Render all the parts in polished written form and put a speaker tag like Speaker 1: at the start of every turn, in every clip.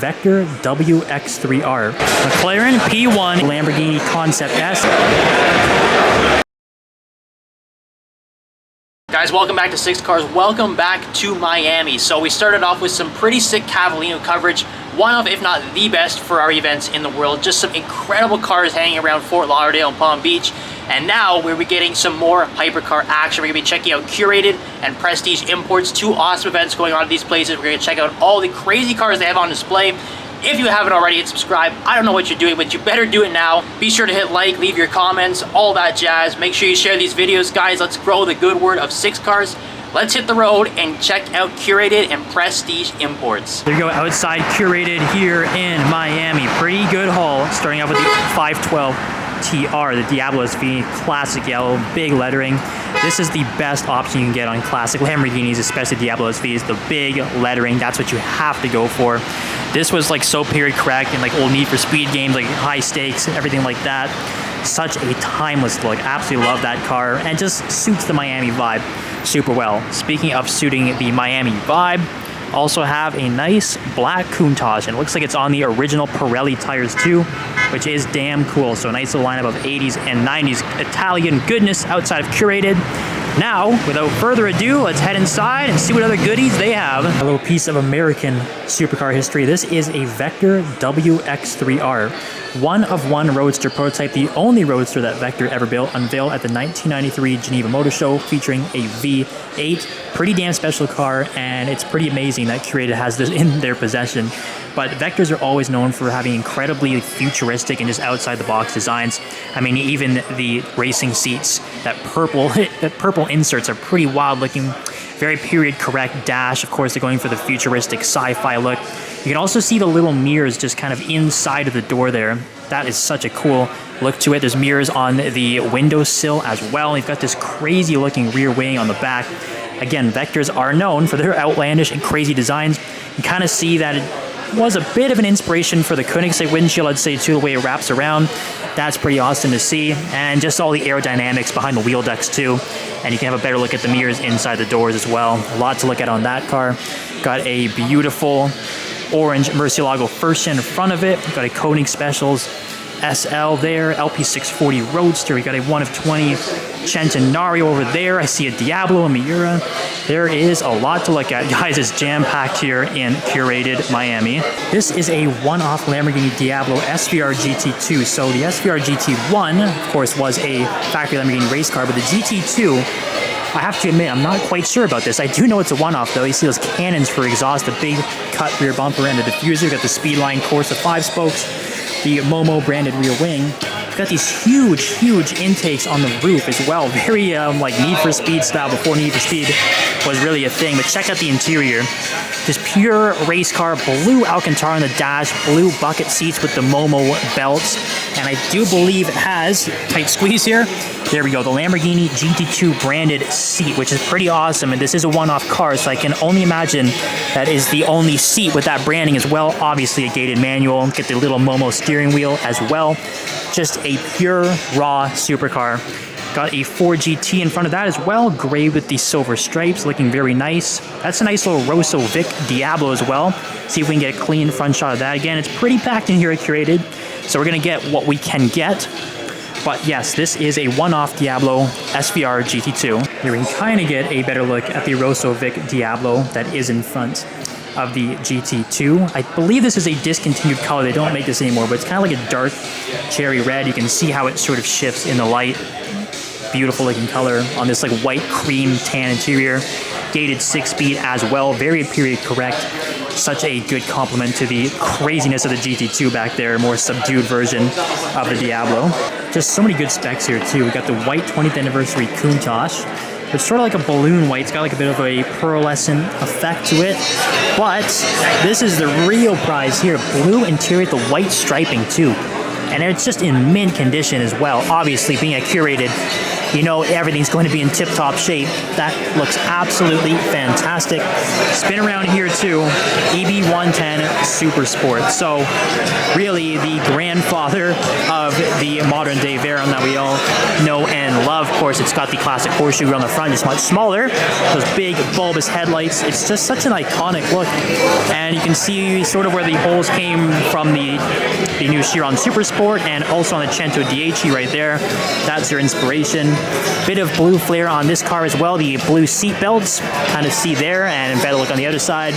Speaker 1: Vector WX3R, McLaren P1, Lamborghini Concept S. Guys, welcome back to Six Cars. Welcome back to Miami. So we started off with some pretty sick Cavallino coverage. One of, if not the best Ferrari events in the world. Just some incredible cars hanging around Fort Lauderdale and Palm Beach. And now we'll be getting some more hypercar action. We're going to be checking out Curated and Prestige Imports. Two awesome events going on at these places. We're going to check out all the crazy cars they have on display. If you haven't already, hit subscribe. I don't know what you're doing, but you better do it now. Be sure to hit like, leave your comments, all that jazz. Make sure you share these videos. Guys, let's grow the good word of Six Cars. Let's hit the road and check out Curated and Prestige Imports. There you go, outside Curated here in Miami. Pretty good haul, starting off with the 512 TR, the Diablos V, classic yellow, big lettering. This is the best option you can get on classic Lamborghinis, especially Diablos V's, the big lettering. That's what you have to go for. This was like so period correct in like old Need for Speed games, like high stakes, everything like that. Such a timeless look. Absolutely love that car, and just suits the Miami vibe super well. Speaking of suiting the Miami vibe, also have a nice black Countach, and it looks like it's on the original Pirelli tires too, which is damn cool. So a nice little lineup of 80s and 90s Italian goodness outside of Curated. Now, without further ado, let's head inside and see what other goodies they have. A little piece of American supercar history. This is a Vector WX3R. One-of-one roadster prototype, the only roadster that Vector ever built, unveiled at the 1993 Geneva Motor Show, featuring a V8. Pretty damn special car, and it's pretty amazing that Curated has this in their possession. But Vectors are always known for having incredibly futuristic and just outside-the-box designs. I mean, even the racing seats, that purple inserts are pretty wild-looking. Very period-correct dash. Of course, they're going for the futuristic sci-fi look. You can also see the little mirrors just kind of inside of the door there. That is such a cool look to it. There's mirrors on the windowsill as well. You've got this crazy-looking rear wing on the back. Again, Vectors are known for their outlandish and crazy designs. You kind of see that it was a bit of an inspiration for the Koenigsegg windshield, I'd say, too, the way it wraps around. That's pretty awesome to see. And just all the aerodynamics behind the wheel decks, too. And you can have a better look at the mirrors inside the doors as well. A lot to look at on that car. Got a beautiful orange Murcielago first gen in front of it. Got a Koenig Specials SL there, LP640 Roadster. We got a 1 of 20 Centenario over there. I see a Diablo, a Miura. There is a lot to look at. Guys, it's jam-packed here in Curated Miami. This is a one-off Lamborghini Diablo SVR GT2. So the SVR GT1, of course, was a factory Lamborghini race car, but the GT2, I have to admit, I'm not quite sure about this. I do know it's a one-off, though. You see those cannons for exhaust, the big cut rear bumper and the diffuser. You've got the Speedline Corsa 5 spokes, the Momo branded rear wing. You've got these huge intakes on the roof as well. Very like Need for Speed style before Need for Speed was really a thing. But check out the interior. Just pure race car, blue Alcantara on the dash, blue bucket seats with the Momo belts. And I do believe it has, tight squeeze here, there we go, the Lamborghini GT2 branded seat, which is pretty awesome. And this is a one-off car, so I can only imagine that is the only seat with that branding as well. Obviously a gated manual, get the little Momo steering wheel as well. Just a pure, raw supercar. Got a 4GT in front of that as well, gray with the silver stripes, looking very nice. That's a nice little Rosso Vic Diablo as well. See if we can get a clean front shot of that. Again, it's pretty packed in here at Curated, so we're gonna get what we can get. But yes, this is a one-off Diablo SVR GT2. Here we can kind of get a better look at the Rosso Vic Diablo that is in front of the GT2. I believe this is a discontinued color. They don't make this anymore, but it's kind of like a dark cherry red. You can see how it sort of shifts in the light. Beautiful looking color on this like white cream tan interior. Gated 6-speed as well, very period correct. Such a good compliment to the craziness of the GT2 back there, more subdued version of the Diablo. Just so many good specs here too. We got the white 20th anniversary Countach. It's sort of like a balloon white. It's got like a bit of a pearlescent effect to it. But this is the real prize here. Blue interior with the white striping too. And it's just in mint condition as well. Obviously, being a Curated, you know everything's going to be in tip-top shape. That looks absolutely fantastic. Spin around here too, EB110 Super Sport. So really the grandfather of the modern day Veyron that we all know and love. Of course, it's got the classic horseshoe grill on the front, just much smaller. Those big bulbous headlights. It's just such an iconic look. And you can see sort of where the holes came from the new Chiron Super Sport and also on the Cento DHE right there. That's your inspiration. Bit of blue flare on this car as well. The blue seat belts, kind of see there, and better look on the other side.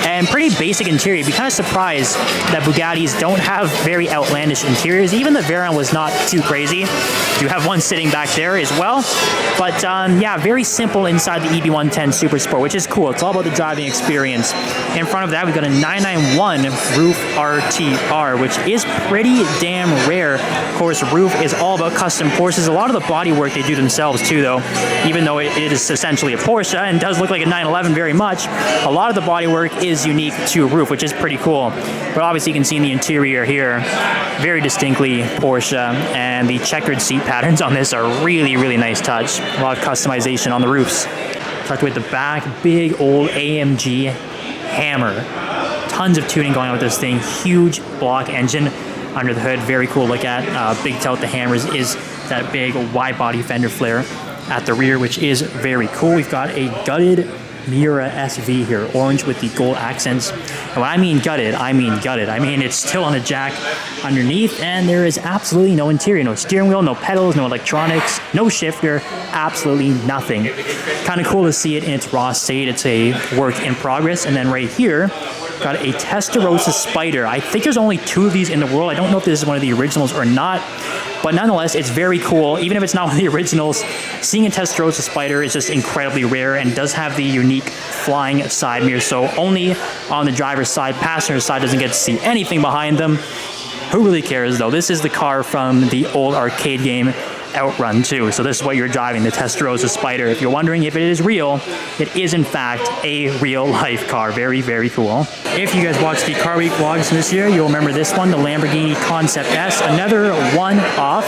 Speaker 1: And pretty basic interior. You'd be kind of surprised that Bugattis don't have very outlandish interiors. Even the Veyron was not too crazy. You have one sitting back there as well. But yeah, very simple inside the EB110 Super Sport, which is cool. It's all about the driving experience. In front of that, we've got a 991 Roof RTR, which is pretty damn rare. Of course, Roof is all about custom Porsches. A lot of the body work they do themselves too, though. Even though it is essentially a Porsche and does look like a 911 very much, a lot of the body work is unique to Roof, which is pretty cool. But obviously you can see in the interior here, very distinctly Porsche, and the checkered seat patterns on this are really, really nice touch. A lot of customization on the roofs. Tucked away at the back, big old AMG Hammer. Tons of tuning going on with this thing. Huge block engine under the hood. Very cool to look at. Big tail with the hammers is that big wide body fender flare at the rear, which is very cool. We've got a gutted Miura SV here, orange with the gold accents. And when I mean gutted, I mean gutted. I mean it's still on a jack underneath, and there is absolutely no interior, no steering wheel, no pedals, no electronics, no shifter, absolutely nothing. Kind of cool to see it in its raw state. It's a work in progress. And then right here, got a Testarossa Spider. I think there's only 2 of these in the world. I don't know if this is one of the originals or not, but nonetheless, it's very cool. Even if it's not one of the originals, seeing a Testarossa Spider is just incredibly rare and does have the unique flying side mirror. So only on the driver's side, passenger side doesn't get to see anything behind them. Who really cares though? This is the car from the old arcade game Outrun too. So this is what you're driving, the Testarossa Spider. If you're wondering if it is real, it is in fact a real life car. Very, very cool. If you guys watched the Car Week vlogs this year, you'll remember this one, the Lamborghini Concept S, another one-off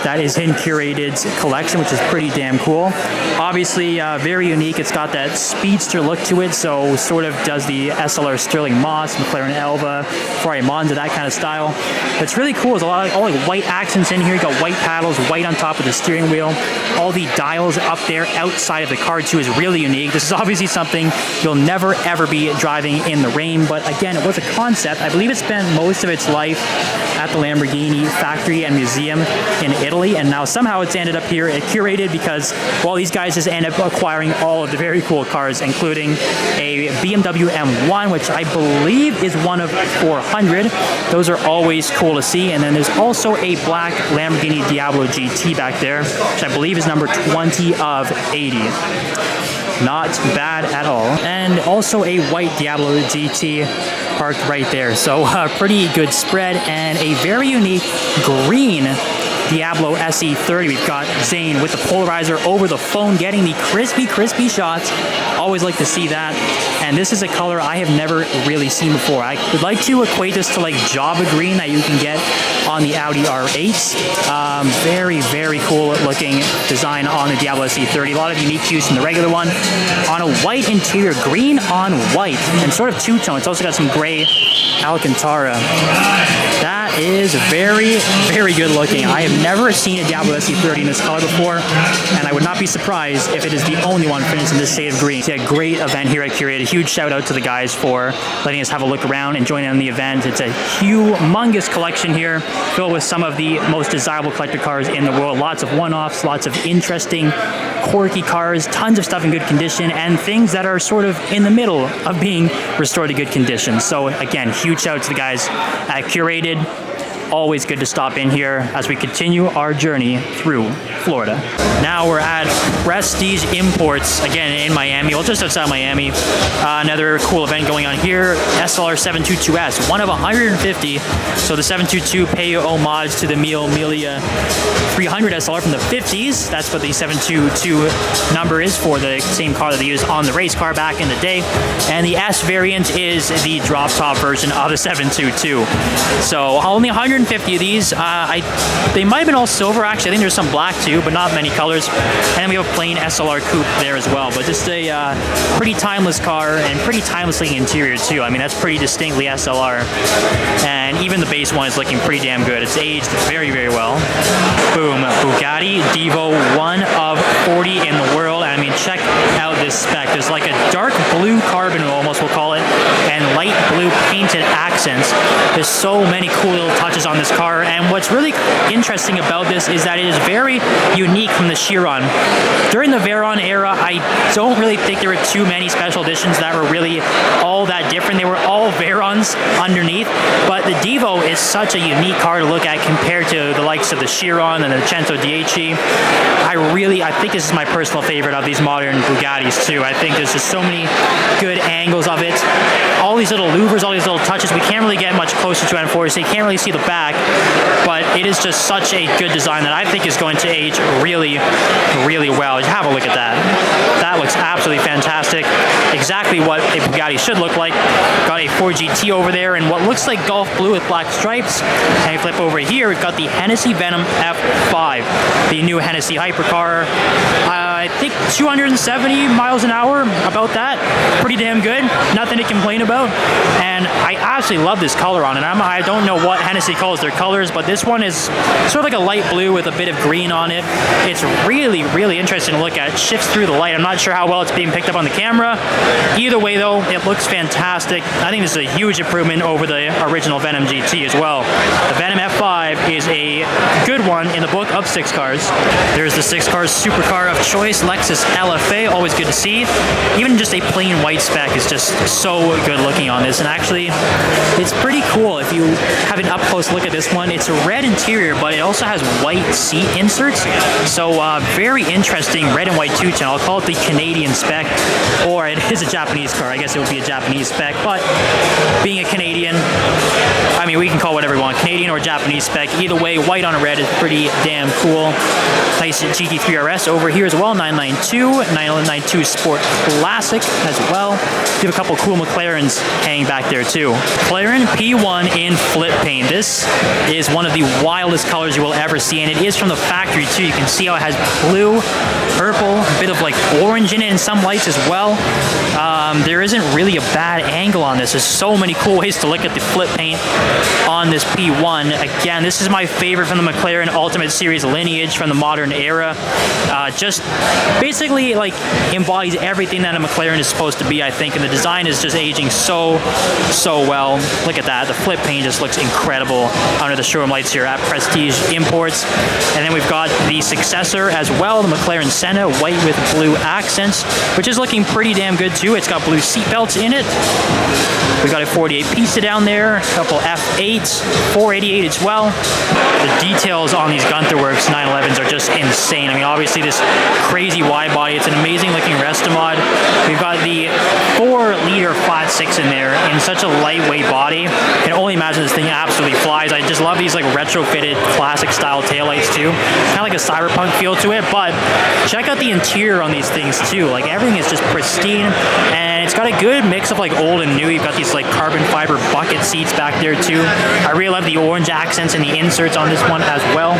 Speaker 1: that is in Curated's collection, which is pretty damn cool. Obviously, very unique. It's got that speedster look to it, so sort of does the SLR Sterling Moss, McLaren Elva, Ferrari Monza, that kind of style. But it's really cool. There's a lot of all like white accents in here. You got white paddles, white on top of the steering wheel. All the dials up there outside of the car too is really unique. This is obviously something you'll never ever be driving in the rain, but again, it was a concept. I believe it spent most of its life at the Lamborghini factory and museum in Italy, and now somehow it's ended up here at Curated because, well, these guys just end up acquiring all of the very cool cars, including a BMW M1, which I believe is one of 400. Those are always cool to see. And then there's also a black Lamborghini Diablo GT back there, which I believe is number 20 of 80. Not bad at all. And also a white Diablo GT parked right there. So pretty good spread, and a very unique green Diablo SE30. We've got Zane with the polarizer over the phone, getting the crispy shots. Always like to see that. And this is a color I have never really seen before. I would like to equate this to like Java green that you can get on the Audi R8s. Very, very cool looking design on the Diablo SE30. A lot of unique hues from the regular one. On a white interior, green on white, and sort of two-tone. It's also got some gray Alcantara. That is very, very good looking. I have never seen a Diablo SE30 in this color before, and I would not be surprised if it is the only one finished in this shade of green. It's a great event here at Curated. A huge shout out to the guys for letting us have a look around and joining on the event. It's a humongous collection here, filled with some of the most desirable collector cars in the world. Lots of one-offs, lots of interesting, quirky cars, tons of stuff in good condition, and things that are sort of in the middle of being restored to good condition. So again, huge shout out to the guys at Curated. Always good to stop in here as we continue our journey through Florida. Now we're at Prestige Imports, again in Miami, well just outside Miami. Another cool event going on here, SLR 722S, one of 150. So the 722 pay homage to the Mille Miglia 300 SLR from the 50s. That's what the 722 number is for, the same car that they used on the race car back in the day. And the S variant is the drop top version of the 722. So only 150 250 of these. They might have been all silver, actually. I think there's some black too, but not many colors. And then we have a plain SLR coupe there as well. But just a pretty timeless car and pretty timeless looking interior too. I mean, that's pretty distinctly SLR. And even the base one is looking pretty damn good. It's aged very, very well. Boom, Bugatti Devo, 1 of 40 in the world. I mean, check out this spec. There's like a dark blue carbon, almost we'll call it, and light blue painted accents. There's so many cool little touches on this car, and what's really interesting about this is that it is very unique from the Chiron. During the Veyron era, I don't really think there were too many special editions that were really all that different. They were all Veyrons underneath, but the Devo is such a unique car to look at compared to the likes of the Chiron and the Cento 10. I think this is my personal favorite of these modern Bugattis too. I think there's just so many good angles of it. All these little louvers, all these little touches. We can't really get much closer to it, unfortunately. You can't really see the back, but it is just such a good design that I think is going to age really, really well. Have a look at that. That looks absolutely fantastic. Exactly what a Bugatti should look like. Got a 4GT over there in what looks like Gulf blue with black stripes. And we flip over here, we've got the Hennessy Venom F5, the new Hennessy Hypercar. I think 270 miles an hour, about that. Pretty damn good. Nothing to complain about. And I absolutely love this color on it. I don't know what Hennessy calls their colors, but this one is sort of like a light blue with a bit of green on it. It's really, really interesting to look at. It shifts through the light. I'm not sure how well it's being picked up on the camera. Either way, though, it looks fantastic. I think this is a huge improvement over the original Venom GT as well. The Venom F5 is a good one in the book of 6 cars. There's the 6 cars supercar of choice, Lexus LFA. Always good to see. Even just a plain white spec is just so good looking on this. And actually, it's pretty cool if you have an up-close look at this one. It's a red interior, but it also has white seat inserts. So very interesting red and white two-tone. I'll call it the Canadian spec, or it is a Japanese car. I guess it would be a Japanese spec, but being a Canadian, I mean, we can call whatever we want, Canadian or Japanese spec. Either way, white on a red is pretty damn cool. Nice GT3 RS over here as well, 992 Sport Classic as well. We have a couple cool McLarens hanging back there too. McLaren P1 in flip paint. This is one of the wildest colors you will ever see, and it is from the factory too. You can see how it has blue, purple, a bit of like orange in it, and some lights as well. There isn't really a bad angle on this. There's so many cool ways to look at the flip paint on this P1. Again, this is my favorite from the McLaren Ultimate Series lineage from the modern era. Just basically like embodies everything that a McLaren is supposed to be, I think, and the design is just aging so well. Look at that. The flip paint just looks incredible under the showroom lights here at Prestige Imports. And then we've got the successor as well, the McLaren Senna, white with blue accents, which is looking pretty damn good too. It's got blue seat belts in it. We've got a 48 Pista down there, a couple F8s, 488 as well. The details on these Gunther Works 911s are just insane. I mean, obviously this crazy wide body, it's an amazing looking Restomod. We've got the 4-liter flat 6 in there in such a lightweight body. I can only imagine this thing absolutely flies. I just love these like retrofitted classic style taillights too. Kind of like a cyberpunk feel to it, but check out the interior on these things too. Like everything is just pristine, and it's got a good mix of like old and new. You've got these like carbon fiber bucket seats back there too. I really love the orange accents and the inserts on this one as well.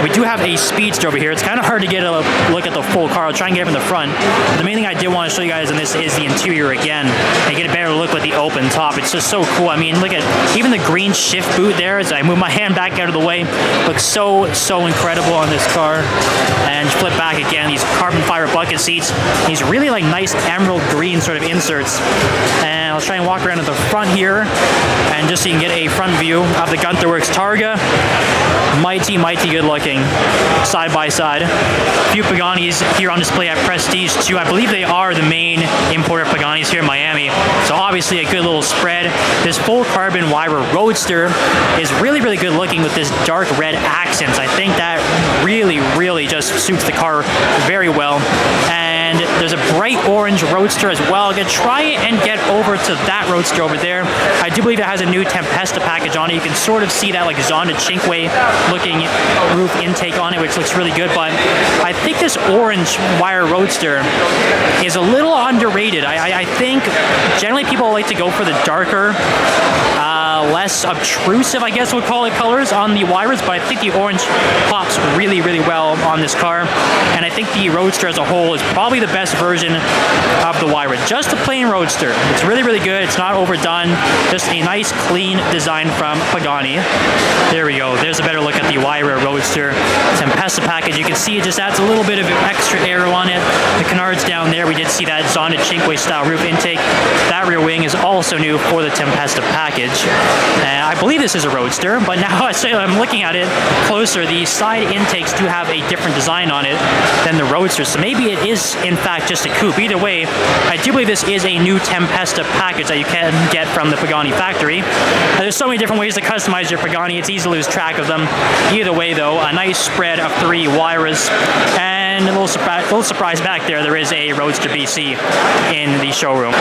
Speaker 1: We do have a Speedster over here. It's kind of hard to get a look at the full car. I'll try and get up in the front. But the main thing I did want to show you guys on this is the interior again, and get a better look with the open top. It's just so cool. I mean, look at even the green shift boot there as I move my hand back out of the way. Looks so incredible on this car. And flip back again, these carbon fiber bucket seats, these really like nice emerald green sort of inserts. And I'll try and walk around to the front here, and just so you can get a front view of the Gunther Works Targa. Mighty good looking side by side. A few Pagani's here on display at Prestige too. I believe they are the main importer of Pagani's here in Miami, so obviously a good little spread. This full carbon Wyra Roadster is really good looking with this dark red accents. I think that really just suits the car very well. And there's a bright orange Roadster as well. I'm gonna try and get over to that Roadster over there. I do believe it has a new Tempesta package on it. You can sort of see that like Zonda Cinque looking roof intake on it, which looks really good. But I think this orange Wire Roadster is a little underrated. I think generally people like to go for the darker less obtrusive, I guess we'll call it, colors on the Veyrons, but I think the orange pops really, really well on this car. And I think the Roadster as a whole is probably the best version of the Veyrons. Just a plain Roadster. It's really, really good. It's not overdone. Just a nice, clean design from Pagani. There we go. There's a better look at the Veyron Roadster Tempesta package. You can see it just adds a little bit of extra aero on it. The canards down there, we did see that Zonda Cinque style roof intake. That rear wing is also new for the Tempesta package. I believe this is a Roadster, but now I'm looking at it closer. The side intakes do have a different design on it than the Roadster, so maybe it is in fact just a coupe. Either way, I do believe this is a new Tempesta package that you can get from the Pagani factory. There's so many different ways to customize your Pagani, it's easy to lose track of them. Either way though, a nice spread of 3 Veyrons, and a little surprise back there is a Roadster BC in the showroom.